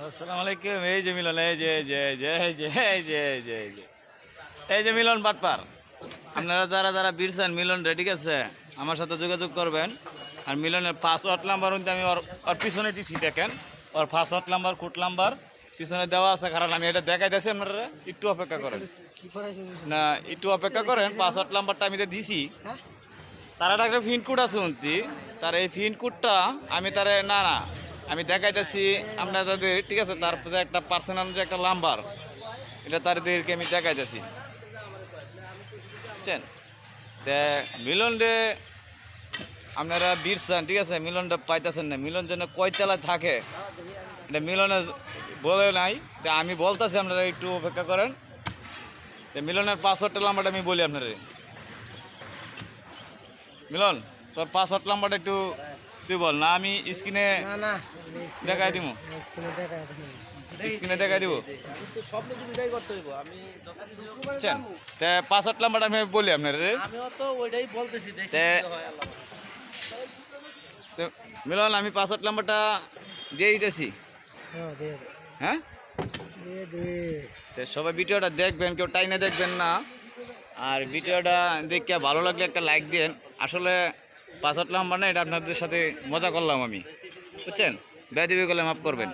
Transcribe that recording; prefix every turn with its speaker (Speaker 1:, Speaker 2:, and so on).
Speaker 1: আসসালামু আলাইকুম। এই যে মিলন, এই যে যে যে যে যে যে যে এই যে মিলন বাটপার। আপনারা যারা যারা বিরছেন মিলন রেডি আছে, আমার সাথে যোগাযোগ করবেন। আর মিলনের পাসওয়ার্ড নাম্বার কিন্তু আমি ওর পিছনে দিছি, দেখেন ওর পাসওয়ার্ড নাম্বার কোড নাম্বার পিছনে দেওয়া আছে। কারণ আমি এটা দেখাই দিয়েছি, আপনারা একটু অপেক্ষা করেন না, একটু অপেক্ষা করেন। পাসওয়ার্ড নাম্বারটা আমি তো দিছি, তার একটা পিন কোড আছে উন্তি, তার এই পিন কোডটা আমি তারে না না আমি দেখাইতেছি আপনাদের, ঠিক আছে? তারপরে একটা পার্সোনাল যে একটা নাম্বার, এটা তাদেরকে আমি দেখাইতেছি, বুঝছেন? তে মিলন রে আপনারা বিরসান, ঠিক আছে? মিলনটা পাইতেছেন না, মিলন যেন কয় তলায় থাকে এটা মিলনে বলে নাই। তা আমি বলতেছি, আপনারা একটু অপেক্ষা করেন। তো মিলনের পাসওয়ার্ডটা নাম্বারটা আমি বলি আপনারা। মিলন, তোর পাসওয়ার্ড নাম্বারটা একটু তুই বল না, আমি স্ক্রিনে দেখাই দিব। স্ক্রিনে দেখাই দিব। পাসওয়ার্ড নাম্বারটা আমি বলি আপনার। মিলন, আমি পাসওয়ার্ড নাম্বারটা দিয়ে দিতেছি। হ্যাঁ, সবাই ভিডিওটা দেখবেন, কেউ টাইনে দেখবেন না। আর ভিডিওটা দেখে ভালো লাগলে একটা লাইক দিন। আসলে পাসওয়ার্ড নাম্বার না, এটা আপনাদের সাথে মজা করলাম আমি, বুঝছেন? বেয়াদবি করলে মাফ করবেন।